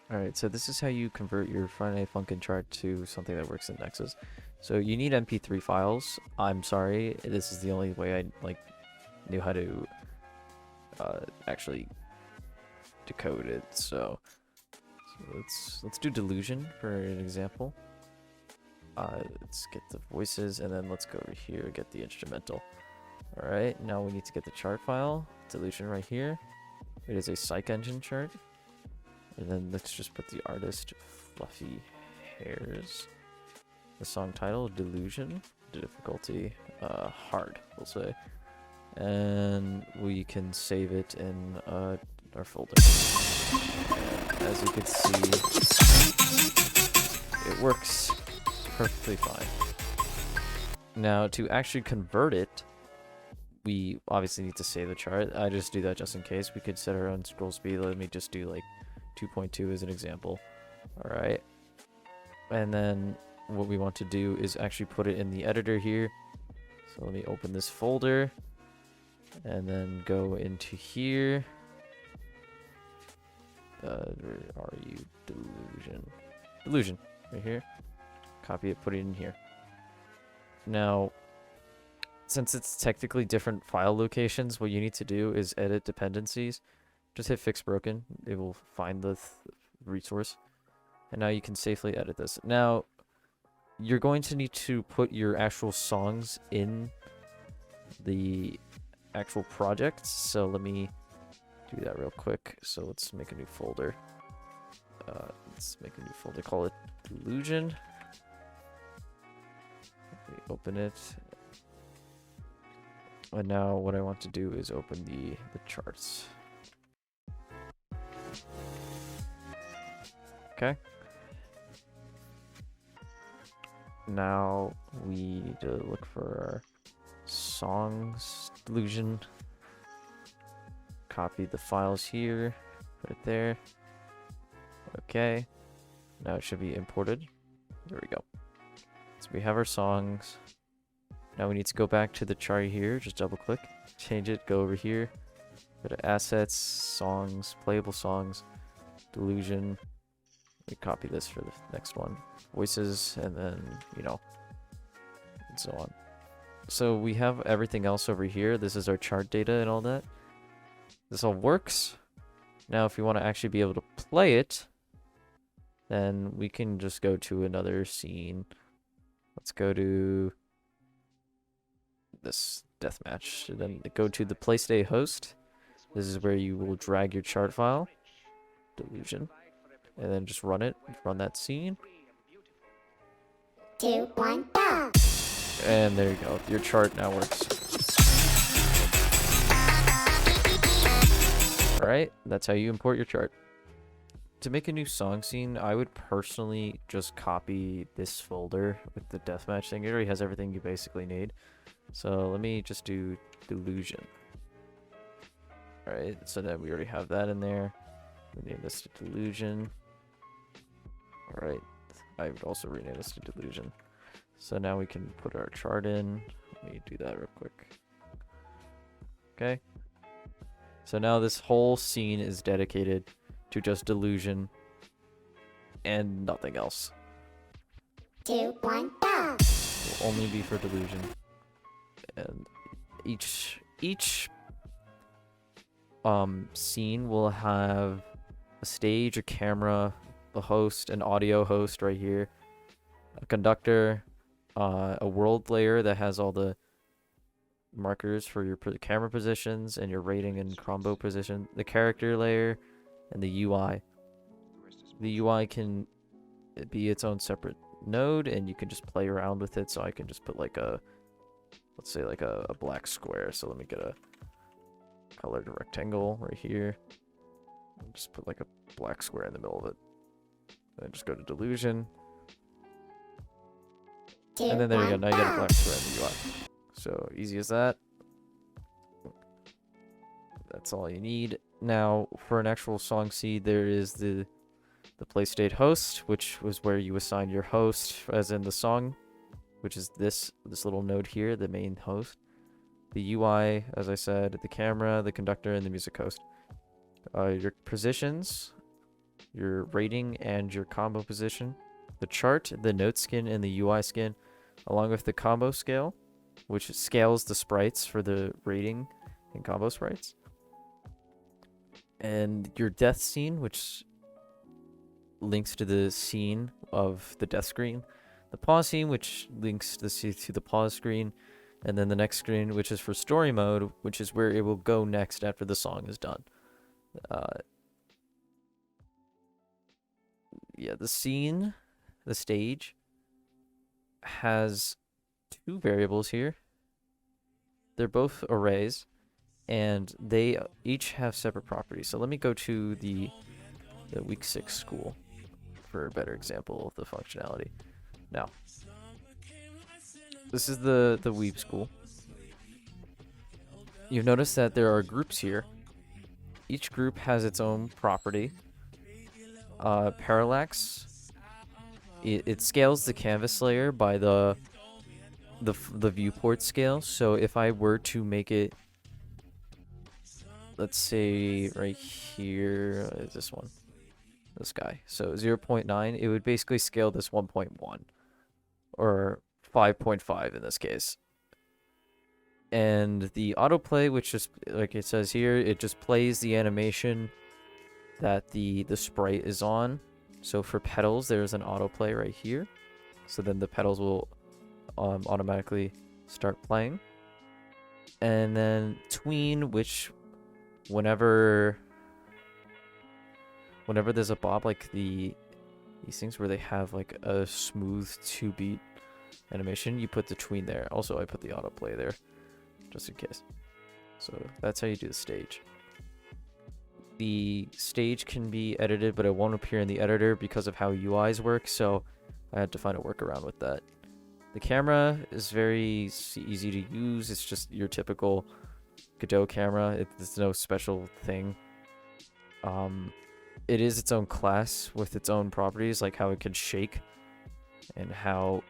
Alright, so this is how you convert your Friday Funkin' chart to something that works in Nexus. So you need MP3 files. I'm sorry, this is the only way I knew how to actually decode it. So let's do delusion for an example. Let's get the voices, and then let's go over here get the instrumental. All right, now we need to get the chart file. Delusion right here. It is a psych engine chart, and then let's just put the artist fluffy hairs. The song title delusion. The difficulty hard, we'll say, and we can save it in our folder. And as you can see, it works perfectly fine. Now, to actually convert it, we obviously need to save the chart. I just do that just in case. We could set our own scroll speed. Let me just do like 2.2 as an example. All right. And then what we want to do is actually put it in the editor here. So let me open this folder and then go into here. Where are you? Delusion right here. Copy it, put it in here. Now, since it's technically different file locations, what you need to do is edit dependencies. Just hit fix broken. It will find the resource. And now you can safely edit this. Now, you're going to need to put your actual songs in the actual project. So let me do that real quick. So let's make a new folder. Call it Delusion. Let me open it. And now what I want to do is open the charts. Okay. Now we need to look for our songs delusion. Copy the files here, put it there. Okay. Now it should be imported. There we go. So we have our songs. Now we need to go back to the chart here. Just double click, change it, go over here. Go to assets, songs, playable songs, delusion. We copy this for the next one. Voices, and then, you know, and so on. So we have everything else over here. This is our chart data and all that. This all works. Now if you want to actually be able to play it, then we can just go to another scene. Let's go to this deathmatch, and then go to the PlayStation host. This is where you will drag your chart file, delusion, and then just run it. Run that scene. 2, 1, go! And there you go. Your chart now works. Alright, that's how you import your chart. To make a new song scene, I would personally just copy this folder with the deathmatch thing. It already has everything you basically need. So let me just do delusion. Alright, so that we already have that in there. We name this to delusion. Alright, I would also rename this to delusion. So now we can put our chart in. Let me do that real quick. Okay. So now this whole scene is dedicated to just delusion and nothing else. 2, 1, go! It will only be for delusion. And each scene will have a stage, a camera, a host, an audio host right here, a conductor, a world layer that has all the markers for your camera positions and your rating and combo position, the character layer, and the UI. The UI can be its own separate node, and you can just play around with it. So I can just put like a, let's say like a black square. So let me get a colored rectangle right here. I'll just put like a black square in the middle of it. And just go to delusion. 2, And then there you go. 1, Now you got a go! black square in the UI. So easy as that. That's all you need. Now for an actual song seed, there is the PlayStation host, which was where you assign your host, as in the song, which is this little node here, the main host. The UI, as I said, the camera, the conductor, and the music host. Your positions your rating and your combo position, the chart, the note skin, and the UI skin, along with the combo scale, which scales the sprites for the rating and combo sprites, and your death scene, which links to the scene of the death screen, the pause scene, which links to the pause screen, and then the next screen, which is for story mode, which is where it will go next after the song is done. Yeah, the scene, the stage, has two variables here. They're both arrays, and they each have separate properties. So let me go to the week 6 school for a better example of the functionality. Now, this is the weeb school. You've noticed that there are groups here. Each group has its own property. Parallax, it scales the canvas layer by the viewport scale. So if I were to make it, let's say right here, is this one, this guy, so 0.9, it would basically scale this 1.1 or 5.5 in this case. And the autoplay, which just like it says here, it just plays the animation that the sprite is on. So for petals, there's an autoplay right here, so then the petals will automatically start playing. And then tween, which whenever there's a bob, like these things where they have like a smooth 2-beat animation, you put the tween there. Also, I put the autoplay there just in case. So that's how you do the stage. The stage can be edited, but it won't appear in the editor because of how UIs work, so I had to find a workaround with that. The camera is very easy to use. It's just your typical Godot camera. It's no special thing. It is its own class with its own properties, like how it can shake and how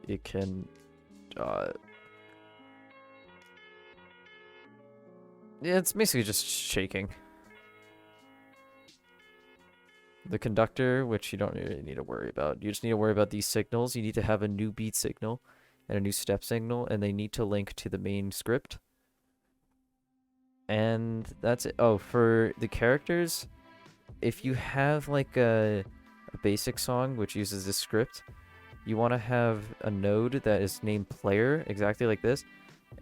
it can yeah, it's basically just shaking. The conductor, which you don't really need to worry about. You just need to worry about these signals. You need to have a new beat signal and a new step signal, and they need to link to the main script. And that's it. Oh, for the characters, if you have like a basic song which uses this script, you want to have a node that is named player, exactly like this,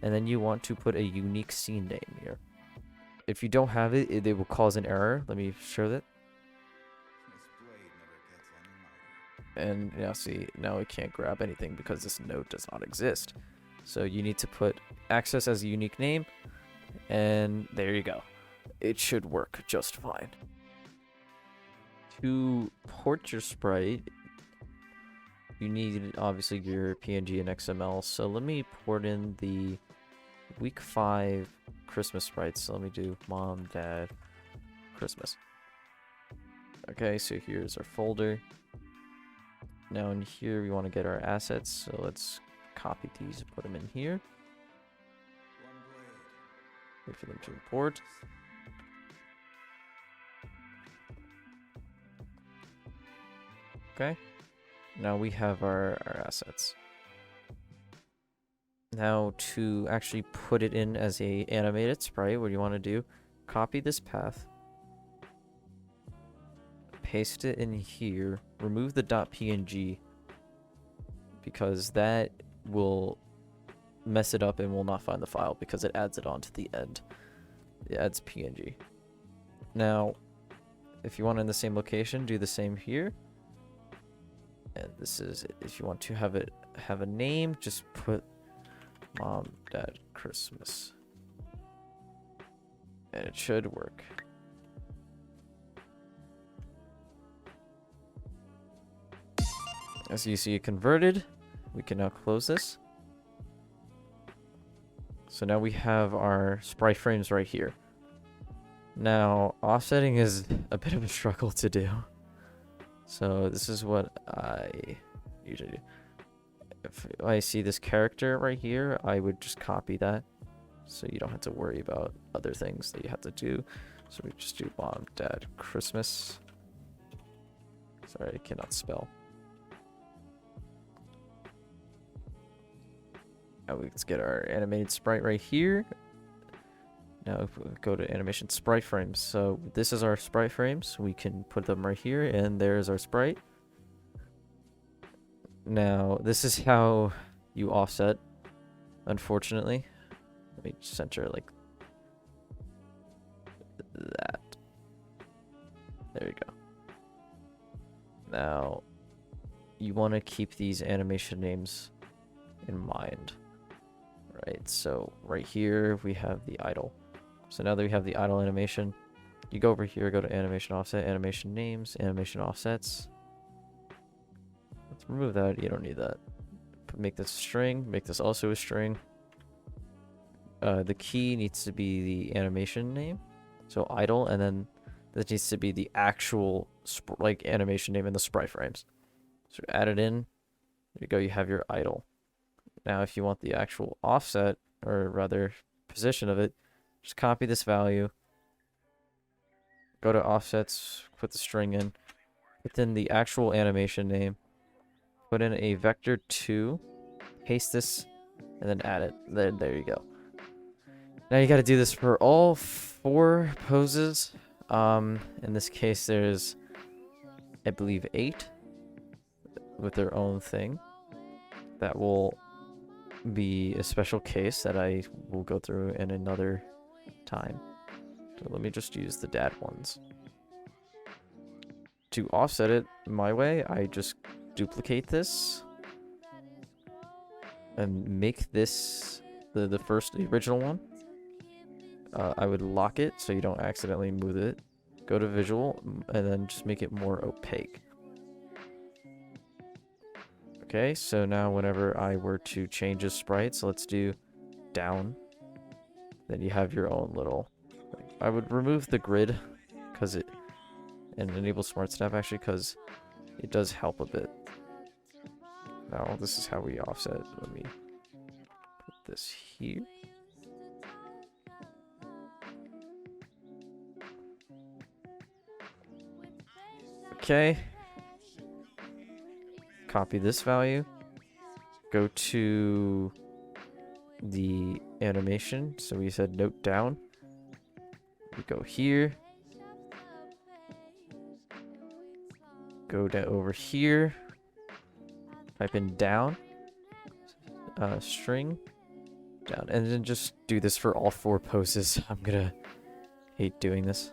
and then you want to put a unique scene name here. If you don't have it, it will cause an error. Let me show that. And now see, now it can't grab anything because this node does not exist. So you need to put access as a unique name, and there you go. It should work just fine. To port your sprite, you need obviously your PNG and XML. So let me port in the week 5 Christmas sprites. So let me do mom, dad, Christmas. Okay, so here's our folder. Now in here we want to get our assets, so let's copy these and put them in here. Wait for them to import. Okay, now we have our assets. Now to actually put it in as a animated sprite, what do you want to do? Copy this path, paste it in here, remove the .png because that will mess it up and will not find the file because it adds it on to the end. It adds PNG. Now, if you want it in the same location, do the same here. And this is it. If you want to have it have a name, just put mom, dad, Christmas. And it should work. As you see it converted, we can now close this. So now we have our sprite frames right here. Now, offsetting is a bit of a struggle to do. So this is what I usually do. If I see this character right here, I would just copy that so you don't have to worry about other things that you have to do. So we just do mom, dad, Christmas. Sorry, I cannot spell. Now let's get our animated sprite right here. Now if we go to animation sprite frames. So this is our sprite frames. We can put them right here, and there's our sprite. Now this is how you offset, unfortunately. Let me center like that. There you go. Now you want to keep these animation names in mind. Right, so right here we have the idle. So now that we have the idle animation, you go over here, go to animation offset, animation names, animation offsets. Let's remove that, you don't need that. Make this a string, make this also a string. The key needs to be the animation name, so idle, and then this needs to be the actual like animation name in the sprite frames. So add it in, there you go, you have your idle. Now if you want the actual offset, or rather position of it, just copy this value, go to offsets, put the string in, put in the actual animation name, put in a vector 2, paste this, and then add it. There you go. Now you got to do this for all 4 poses. In this case there's, I believe, 8 with their own thing. That will be a special case that I will go through in another time. So let me just use the dad ones. To offset it my way, I just duplicate this and make this the original one. I would lock it so you don't accidentally move it. Go to visual and then just make it more opaque. Okay, so now whenever I were to change a sprite, so let's do down, then you have your own little thing. I would remove the grid because it, and enable smart snap actually, because it does help a bit. Now this is how we offset. Let me put this here. Okay. Copy this value. Go to the animation. So we said note down. We go here. Go down over here. Type in down. String. Down. And then just do this for all 4 poses. I'm gonna hate doing this.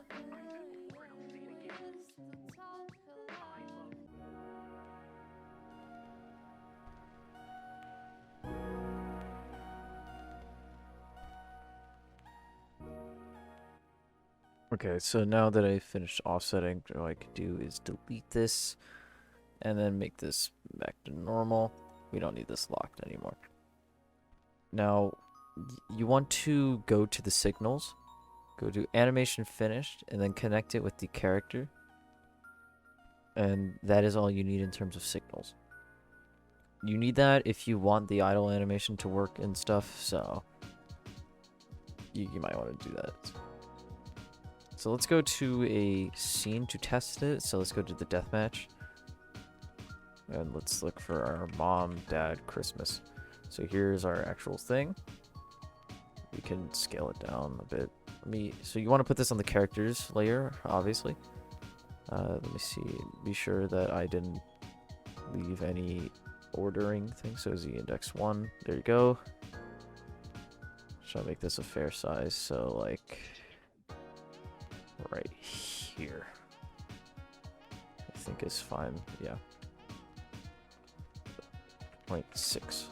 Okay, so now that I finished offsetting, what I could do is delete this and then make this back to normal. We don't need this locked anymore. Now, you want to go to the signals, go to animation finished, and then connect it with the character. And that is all you need in terms of signals. You need that if you want the idle animation to work and stuff, so you might want to do that. So let's go to a scene to test it. So let's go to the deathmatch. And let's look for our mom, dad, Christmas. So here's our actual thing. We can scale it down a bit. So you want to put this on the characters layer, obviously. Let me see. Be sure that I didn't leave any ordering thing. So Z index 1. There you go. Should I make this a fair size? So like right here, I think is fine. Yeah, 0.6.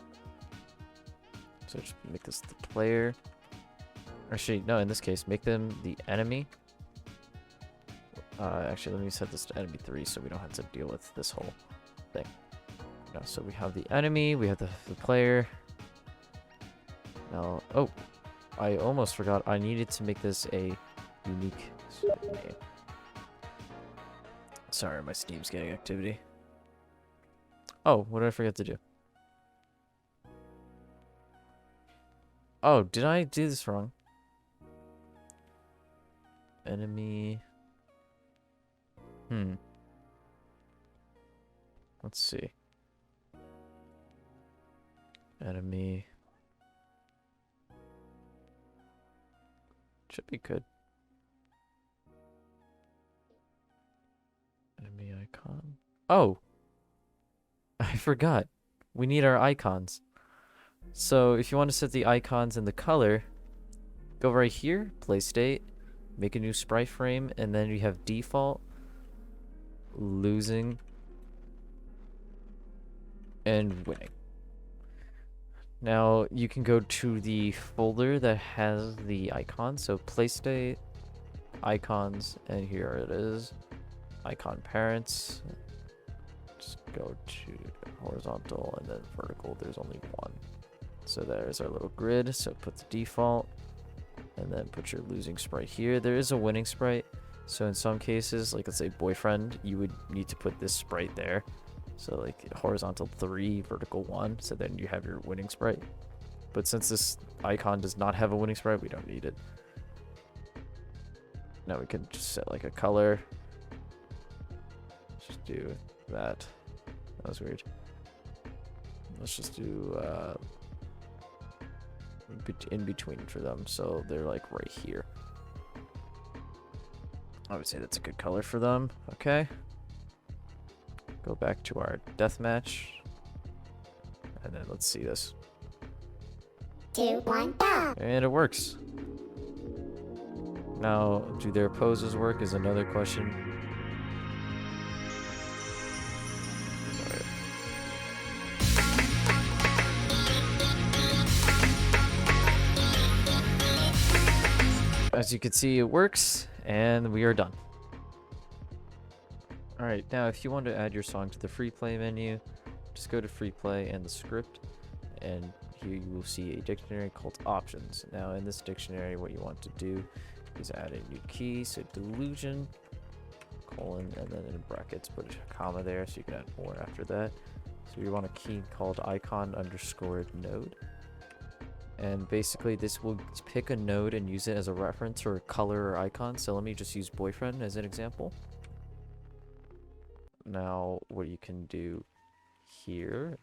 So just make this the player. Actually, no, in this case, make them the enemy. Actually, let me set this to enemy 3 so we don't have to deal with this whole thing. No, so we have the enemy, we have the player. Now, oh, I almost forgot. I needed to make this a unique name. Sorry, my Steam's getting activity. Oh, what did I forget to do? Oh, did I do this wrong? Enemy. Let's see. Enemy. Should be good. Enemy icon. Oh! I forgot. We need our icons. So if you want to set the icons and the color, go right here, play state, make a new sprite frame, and then you have default, losing, and winning. Now you can go to the folder that has the icon. So play state, icons, and here it is. Icon parents. Just go to horizontal and then vertical. There's only one. So there's our little grid. So put the default and then put your losing sprite here. There is a winning sprite. So in some cases, like let's say boyfriend, you would need to put this sprite there. So like horizontal 3, vertical 1. So then you have your winning sprite. But since this icon does not have a winning sprite, we don't need it. Now we can just set like a color. Let's just do that. That was weird. Let's just do in between for them, so they're like right here. I would say that's a good color for them. Okay. Go back to our deathmatch, and then let's see this. 2, 1, go! And it works. Now, do their poses work is another question. As you can see, it works, and we are done. Alright, now if you want to add your song to the Freeplay menu, just go to Freeplay and the script, and here you will see a dictionary called options. Now in this dictionary, what you want to do is add a new key, so delusion, colon, and then in brackets put a comma there so you can add more after that. So you want a key called icon underscore node. And basically this will pick a node and use it as a reference or a color or icon. So let me just use boyfriend as an example. Now what you can do here,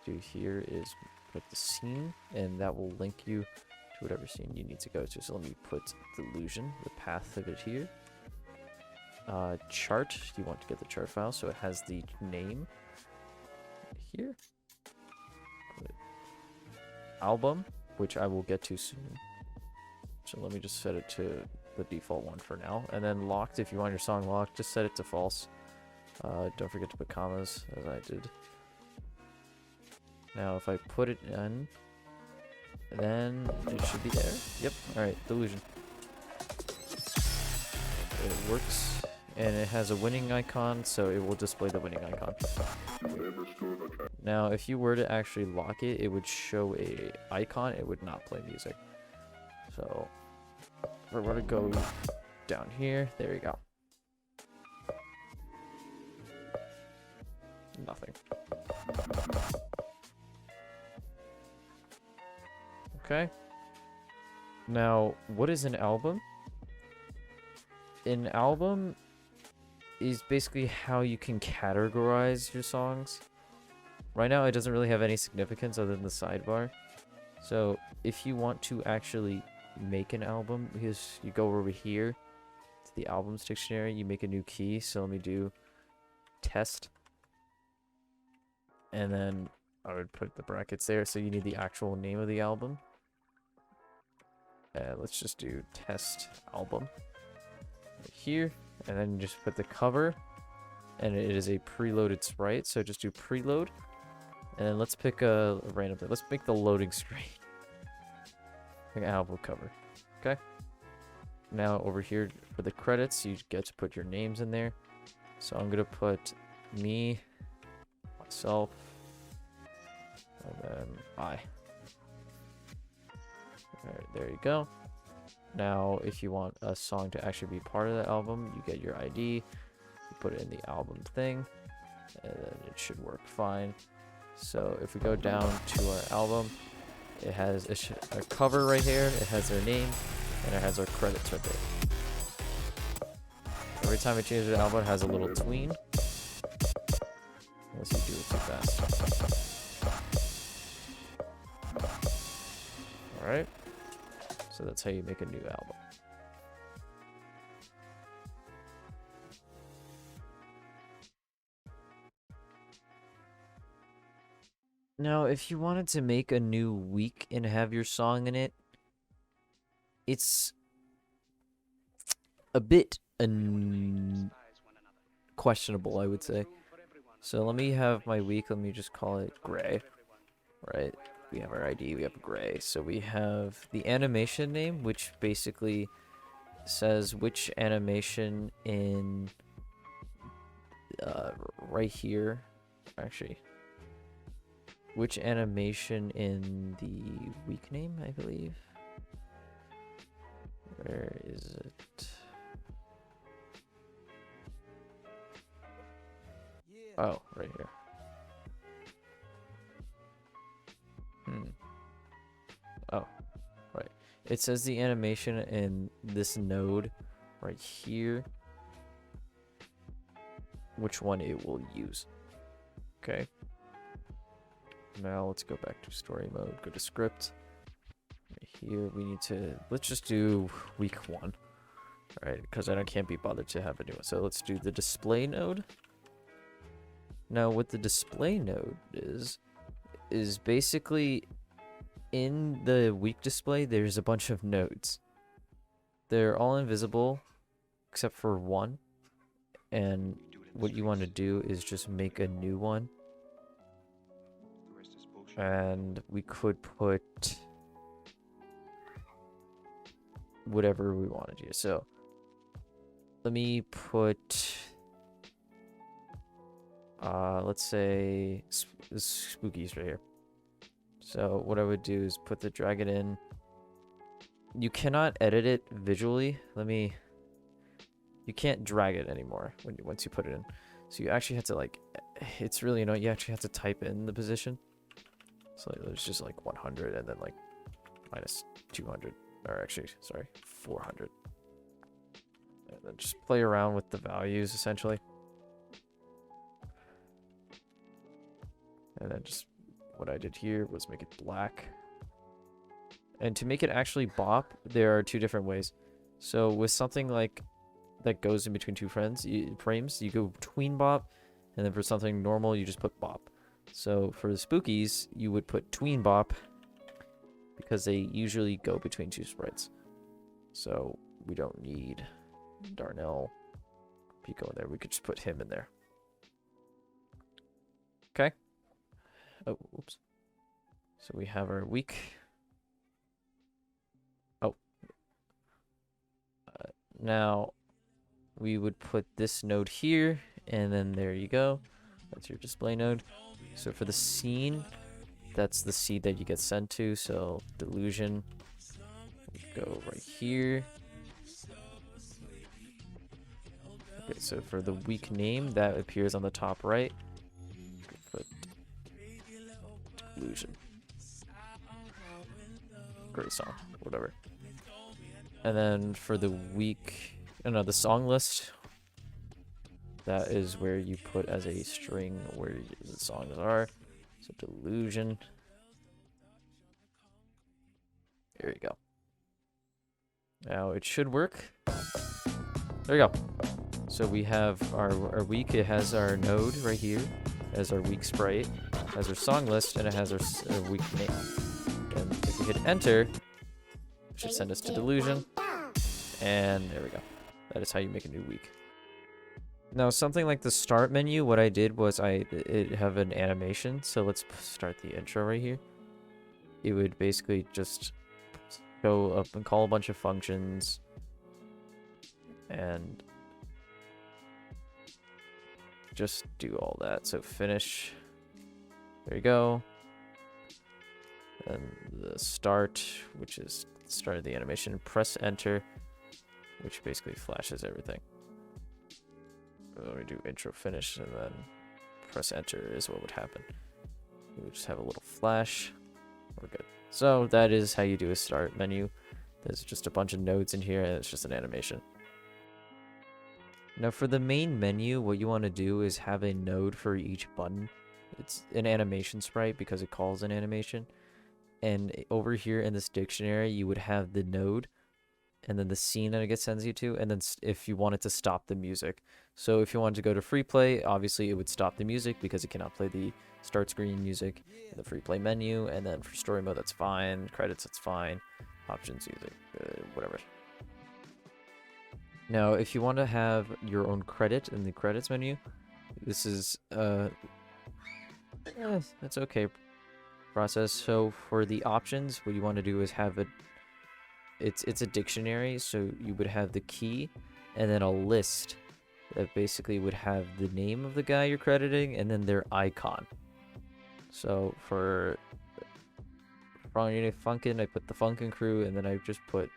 do here is put the scene, and that will link you to whatever scene you need to go to. So let me put delusion, the path of it here. Chart, you want to get the chart file, so it has the name here. Album, which I will get to soon. So let me just set it to the default one for now. And then locked, if you want your song locked, just set it to false. Don't forget to put commas, as I did. Now if I put it in, then it should be there. Yep, alright, delusion. It works, and it has a winning icon, so it will display the winning icon. Now, if you were to actually lock it, it would show a icon. It would not play music. So, we're going to go down here. There you go. Nothing. Okay. Now, what is an album? An album is basically how you can categorize your songs. Right now, it doesn't really have any significance other than the sidebar. So, if you want to actually make an album, because you go over here to the albums dictionary, you make a new key. So, let me do test. And then I would put the brackets there. So, you need the actual name of the album. Let's just do test album right here. And then just put the cover. And it is a preloaded sprite. So, just do preload. And then let's pick a random thing. Let's make the loading screen. Like an album cover. Okay. Now over here for the credits, you get to put your names in there. So I'm gonna put me, myself, and then I. Alright, there you go. Now if you want a song to actually be part of the album, you get your ID, you put it in the album thing, and then it should work fine. So if we go down to our album, It has a cover right here. It has their name, and it has our credits right there. Every time I change the album, it has a little tween. Unless you do it too fast. Alright. So that's how you make a new album. Now, if you wanted to make a new week and have your song in it, it's a bit questionable, I would say. So let me have my week. Let me just call it gray. Right? We have our ID. We have gray. So we have the animation name, which basically says which animation in right here. Actually, which animation in the week name, I believe. Where is it? Oh, right here. Oh, right. It says the animation in this node right here, which one it will use. Okay. Now let's go back to story mode. Go to script. Right here, we need to, let's just do week 1. All right, because I can't be bothered to have a new one. So let's do the display node. Now, what the display node is basically in the week display, there's a bunch of nodes. They're all invisible except for one. And what you want to do is just make a new one. And we could put whatever we wanted here. So let me put let's say spookies right here. So what I would do is put the drag it in. You cannot edit it visually. You can't drag it anymore once you put it in. So you actually have to, like, it's really annoying. You actually have to type in the position. So there's just like 100 and then like minus 200, or actually, sorry, 400. And then just play around with the values essentially. And then just what I did here was make it black. And to make it actually bop, there are 2 different ways. So with something like that goes in between 2 frames, you go tween bop, and then for something normal, you just put bop. So for the spookies, you would put tween bop because they usually go between 2 sprites. So we don't need Darnell Pico in there. We could just put him in there. Okay. Oh, oops. So we have our week. Oh. Now we would put this node here, and then there you go. That's your display node. So for the scene, that's the seed that you get sent to. So delusion, go right here. Okay, so for the week name, that appears on the top right. Put delusion. Great song, whatever. And then for the week, the song list, that is where you put as a string where the songs are. So delusion. There you go. Now it should work. There you go. So we have our week. It has our node right here as our week sprite, has our song list, and it has our week name. And if we hit enter, it should send us to delusion. And there we go. That is how you make a new week. Now, something like the start menu, what I did was it have an animation. So let's start the intro right here. It would basically just go up and call a bunch of functions. And just do all that. So finish. There you go. And the start, which is the start of the animation. Press enter, which basically flashes everything. Let me do intro finish, and then press enter is what would happen. We would just have a little flash. We're good. So that is how you do a start menu. There's just a bunch of nodes in here, and it's just an animation. Now for the main menu, what you want to do is have a node for each button. It's an animation sprite because it calls an animation. And over here in this dictionary, you would have the node, and then the scene that it sends you to, and then if you wanted to stop the music. So if you wanted to go to free play, obviously it would stop the music because it cannot play the start screen music in the free play menu, and then for story mode, that's fine. Credits, that's fine. Options, music, whatever. Now, if you want to have your own credit in the credits menu, this is that's okay process. So for the options, what you want to do is have it's a dictionary, so you would have the key and then a list that basically would have the name of the guy you're crediting and then their icon. So for Funkin', I put the Funkin' crew, and then I just put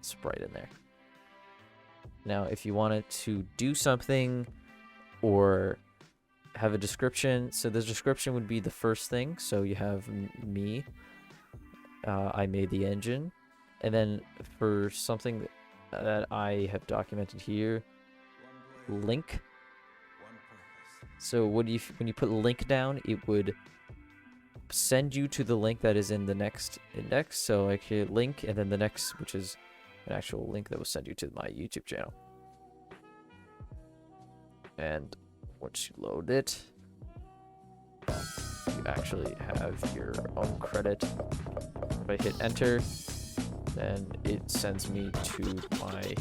Sprite in there. Now, if you wanted to do something or have a description, so the description would be the first thing. So you have me, I made the engine, and then for something that I have documented here, link. So when you put link down, it would send you to the link that is in the next index. So like here, link, and then the next, which is an actual link that will send you to my YouTube channel. And once you load it, you actually have your own credit. If I hit enter, then it sends me to my